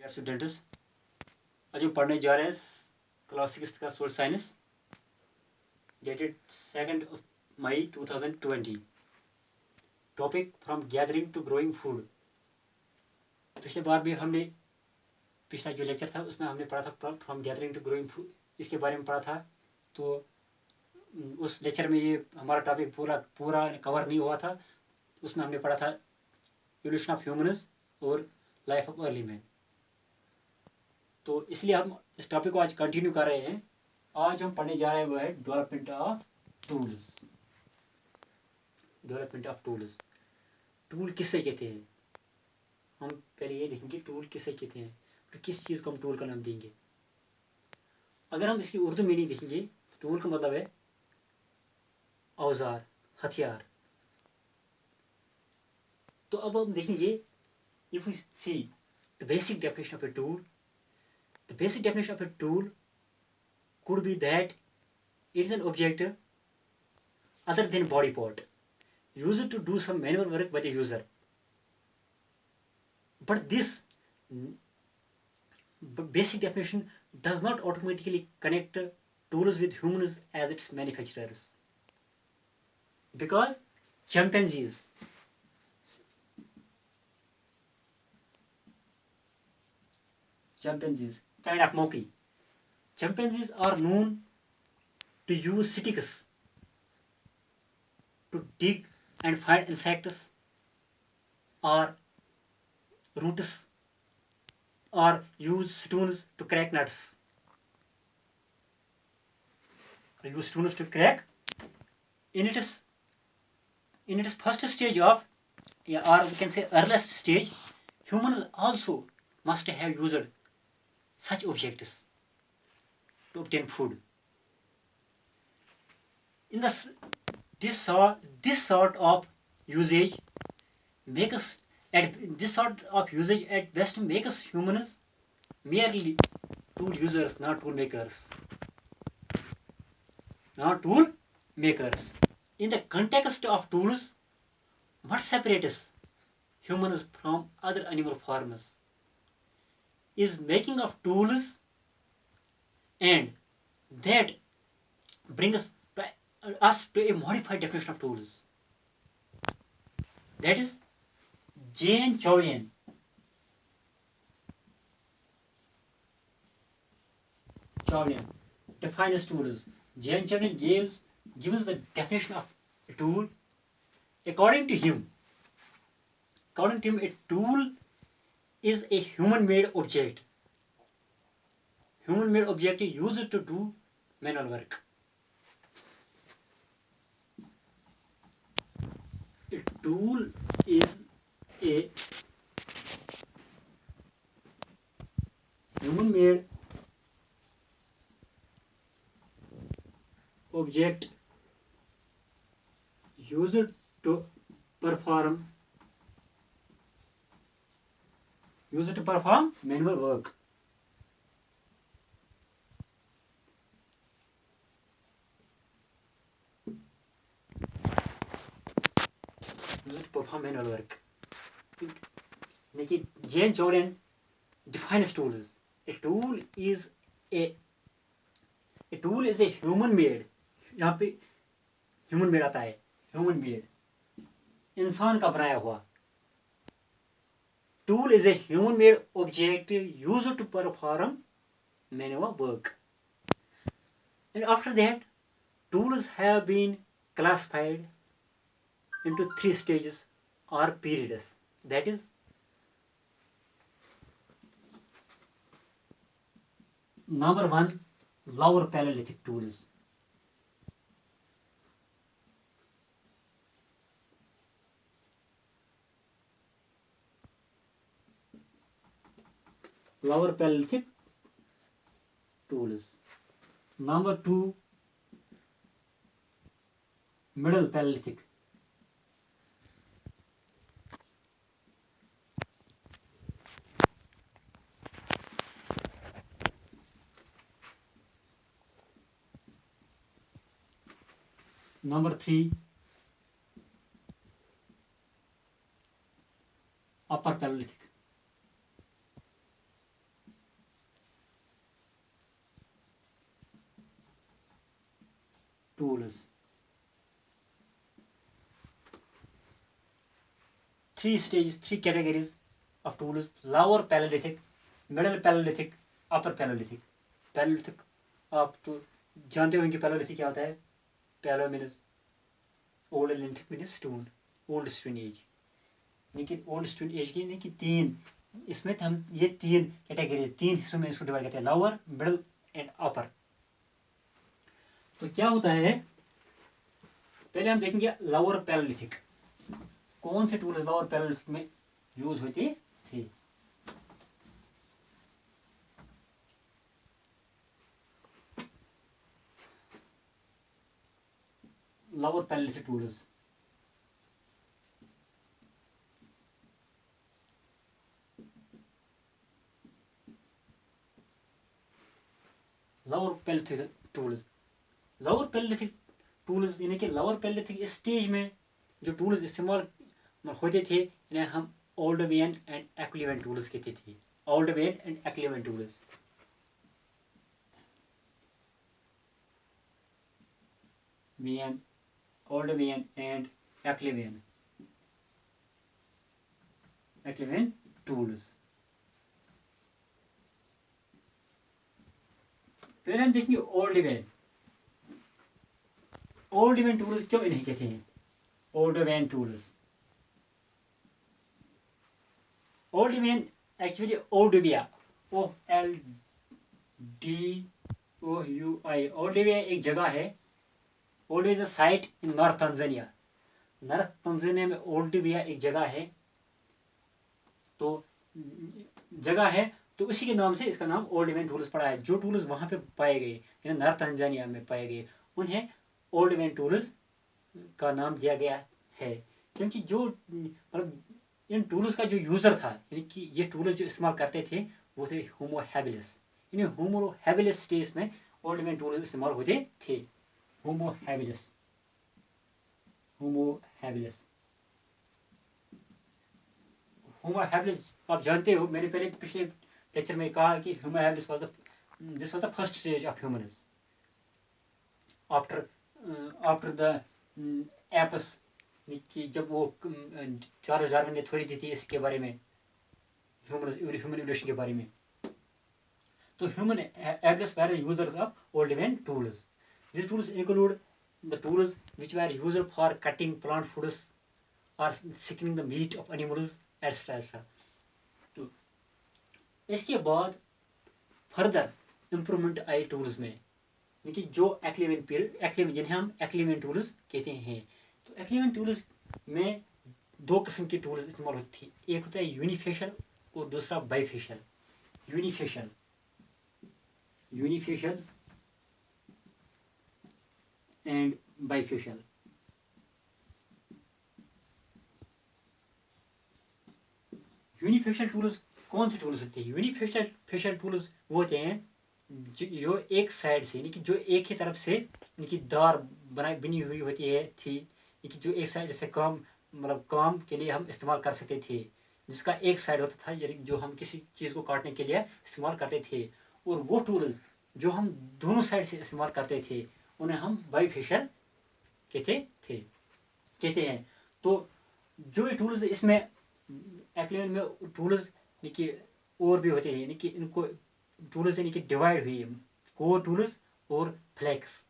Students, आज हम पढ़ने जा रहे हैं क्लास 6 का सोशल साइंस, डेटेड 2 मई 2020। Topic from gathering to growing food. पिछले बार भी हमने पिछला जो लेक्चर था उसमें हमने पढ़ा था from gathering to growing food, इसके बारे में पढ़ा था। तो उस लेक्चर में ये हमारा टॉपिक पूरा कवर नहीं हुआ था। उसमें हमने पढ़ा था इवोल्यूशन ऑफ ह्यूमन्स और लाइफ ऑफ अर्ली मैन। तो इसलिए हम इस टॉपिक को आज कंटिन्यू कर रहे हैं। आज हम पढ़ने जा रहे हैं वो है development of tools. Development of tools. Tool किससे कहते हैं? हम पहले ये देखेंगे टूल किससे कहते हैं तो किस चीज़ को हम टूल का नाम देंगे। अगर हम इसकी उर्दू मीनिंग देखेंगे, टूल का मतलब है औजार, हथियार। तो अब हम देखेंगे, if we see the basic definition of a tool, the basic definition of a tool could be that it is an object other than body part used to do some manual work by the user. But this basic definition does not automatically connect tools with humans as its manufacturers. Because chimpanzees kind of monkey, chimpanzees are known to use sticks to dig and find insects or roots, or use stones to crack nuts. In its first stage of, or we can say earliest stage, humans also must have used such objects to obtain food. In this sort of usage at best makes humans merely tool users, not tool makers. In the context of tools, what separates humans from other animal forms is making of tools, and that brings us to a modified definition of tools. That is, Jane Chaulian defines tools. Jane Chaulian gives the definition of a tool. According to him, a tool is a human-made object. Human-made object used to do manual work. A tool is a human-made object used to perform manual work. Jane Chaulian defines tools. A tool is a human made. यहाँ पे human made आता है, human made, इंसान का बनाया हुआ. Tool is a human made object used to perform manual work. And after that, tools have been classified into 3 stages or periods. That is, number 1, lower Paleolithic tools. Lower Paleolithic tools. Number 2, Middle Paleolithic. Number 3, Upper Paleolithic. tools. Three stages, three categories of tools: lower Paleolithic, middle Paleolithic, upper Paleolithic. Paleolithic आप तो जानते होंगे Paleolithic क्या होता है. Paleo means old, Lithic means stone, old stone age. लेकिन old stone age की नहीं कि तीन, इसमें हम ये तीन कैटेगरी, तीन हिस्सों में इसको डिवाइड करते हैं: लोअर, मिडल एंड अपर. तो क्या होता है, पहले हम देखेंगे लोअर पैलेलिथिक. कौन से टूल्स लोअर पैलेलिथिक में यूज होते थे. Lower palaeolithic tools. Lower palaeolithic tools. Lower palaeolithic tools यानी कि लोअर पैलेलिथिक स्टेज में जो टूल्स इस्तेमाल होते थे इन्हें हम Oldowan and Acheulean tools कहते थे. Oldowan and Acheulean tools. वेन, Oldowan and Acheulean tools. पहले हम देखेंगे Oldowan. Oldowan tools क्यों इन्हें कहते हैं Oldowan tools. Oldowan actually Olduvai, OLDOUI. Olduvai एक जगह है. Olduvai is a site in north Tanzania. North Tanzania में ओल्डविया एक जगह है. तो जगह है तो उसी के नाम से इसका नाम ओल्ड वेन टूल्स पड़ा है. जो टूल्स वहां पे पाए गए यानी नॉर्थ तंजानिया में पाए गए उन्हें ओल्ड वेन टूल्स का नाम दिया गया है. क्योंकि जो मतलब इन टूल्स का जो यूजर था यानी कि ये टूल्स जो इस्तेमाल करते थे वो थे होमो हैबिलिस. यानी होमो हैबिलिस स्टेज में ओल्ड वेन टूल्स इस्तेमाल होते थे. Homo habilis. Homo habilis. Homo habilis आप जानते हो, मैंने पहले पिछले लेक्चर में कहा कि Homo habilis was the first stage of humans after the apes. कि जब वो चार्ल्स डार्विन ने थ्योरी दी थी इसके बारे में, ह्यूमन इवोल्यूशन के बारे में. तो human habilis were users of old when tools. These tools include the tools which were used for cutting plant foods or skinning the meat of animals, etc. तो इसके बाद फर्दर इम्प्रूवमेंट आई टूल्स में, यानी जो एक्लिवेंट जिन्हें हम एक्लिवेंट tools कहते हैं. तो एक्लिवेंट टूल्स में दो किस्म के टूल्स इस्तेमाल होती थी. एक होता है यूनिफेशियल और दूसरा bifacial. Unifacial and bifacial. Unifacial tools कौन से टूल्स होते हैं. यूनिफेशियल टूल्स वो होते हैं जो एक साइड से यानी कि जो एक ही तरफ से यानी कि दार बनी हुई होती है थी, कि जो एक साइड से काम मतलब काम के लिए हम इस्तेमाल कर सकते थे, जिसका एक साइड होता था यानी जो हम किसी चीज़ को काटने के लिए इस्तेमाल करते थे. और वो टूल्स जो हम दोनों साइड से इस्तेमाल करते थे उन्हें हम बाइफेशियल कहते हैं. तो जो ये टूल्स इसमें एक्लिवेंट में टूल्स यानी कि और भी होते हैं, यानी कि इनको टूल्स यानी कि डिवाइड हुई है. कोर टूल्स और फ्लैक्स.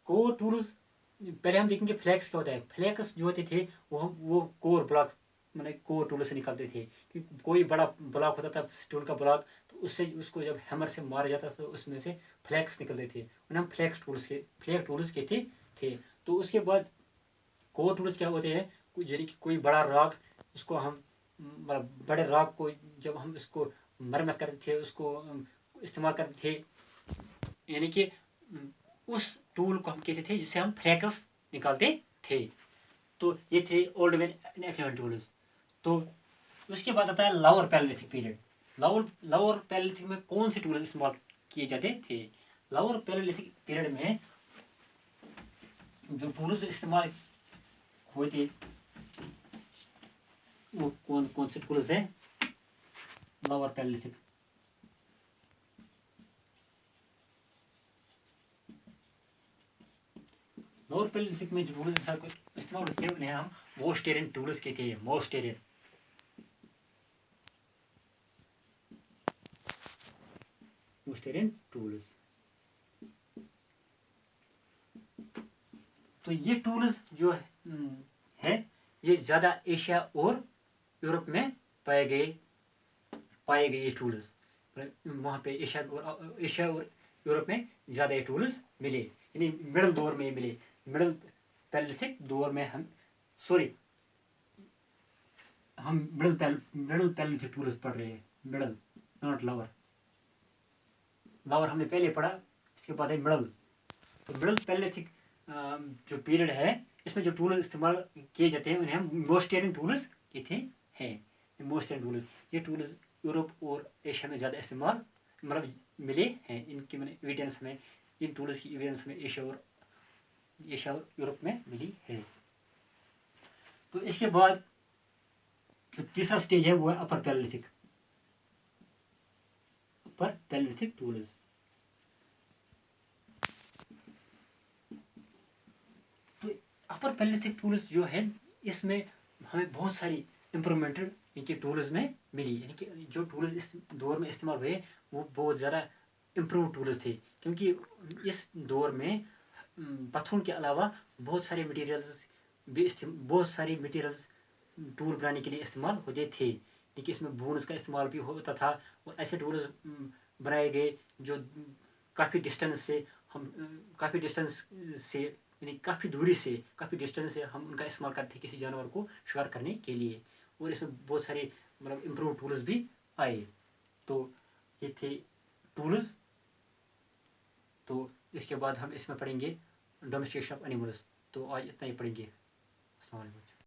कोर टूल्स पहले हम देखेंगे फ्लैक्स क्या होता है. फ्लैक्स जो होते थे वो कोर ब्लॉक मतलब कोर टूल से निकलते थे. कि कोई बड़ा ब्लॉक होता था स्टूल का ब्लॉक, तो उससे उसको जब हैमर से मारा जाता था तो उसमें से फ्लैक्स निकलते थे. उन्हें हम फ्लैक्स टूल्स कहते थे. तो उसके बाद कोर टूल्स क्या होते हैं, यानी कि कोई बड़ा रॉक, उसको हम बड़े रॉक को जब हम इसको मरम्मत करते थे, उसको इस्तेमाल करते थे, यानी कि उस टूल को हम कहते थे जिससे हम फ्लैक्स निकालते थे. तो ये थे ओल्ड वेन एक्लिवेंट टूल्स. तो उसके बाद आता है lower palaeolithic period. Lower palaeolithic में कौन से टूल्स इस्तेमाल किए जाते थे. लोअर पैलेलिथिक पीरियड में जो टूल्स इस्तेमाल हुए थे वो कौन कौन से टूल्स हैं लोअर पैलेलिथिक. और पैलेलिथिक में जो टूल्स इस्तेमाल होते हैं उन्हें हम मोस्टेरियन टूल्स कहते हैं। मोस्टेरियन टूल्स। तो ये टूल्स जो है ये ज़्यादा एशिया और यूरोप में पाए गए ये टूल्स। वहाँ पे एशिया और यूरोप में ज़्यादा ये टूल्स मिले, यानी मिडल दौर में मिले। मिडल पैलेलिथिक दौर में हम मिडल पैलेलिथिक टूल्स पढ़ रहे हैं। Middle, not lower. लोअर हमने पहले पढ़ा, इसके बाद है मिडल। तो मिडल पैलेलिथिक जो पीरियड है इसमें जो टूल्स इस्तेमाल किए जाते हैं उन्हें हम मोस्टेरियन टूल्स कहते हैं। मोस्टेरियन टूल्स, ये टूल्स यूरोप और एशिया में ज़्यादा इस्तेमाल मतलब मिले हैं। इनकी मैंने एविडेंस में, इन टूल्स की एविडेंस में एशिया और यूरोप में मिली है। तो इसके बाद जो तीसरा स्टेज है वो है अपर पैलेलिथिक टूल्स। तो अपर पैलेलिथिक टूल्स जो है इसमें हमें बहुत सारी इम्प्रूवमेंट इनके टूल्स में मिली, यानी कि जो टूल्स इस दौर में इस्तेमाल हुए वो बहुत ज़्यादा इम्प्रूव टूल्स थे, क्योंकि इस दौर में पत्थरों के अलावा बहुत सारे मटेरियल्स टूल बनाने के लिए इस्तेमाल होते थे, लेकिन इसमें बोन्स का इस्तेमाल भी होता था। और ऐसे टूल्स बनाए गए जो काफ़ी डिस्टेंस से यानी काफ़ी डिस्टेंस से हम उनका इस्तेमाल करते हैं किसी जानवर को शिकार करने के लिए। और इसमें बहुत सारे मतलब इम्प्रूव टूल्स भी आए। तो ये थे टूल्स। तो इसके बाद हम इसमें पढ़ेंगे डोमेस्टिकेशन ऑफ एनिमल्स। तो आज इतना ही पढ़ेंगे। अस्सलाम वालेकुम।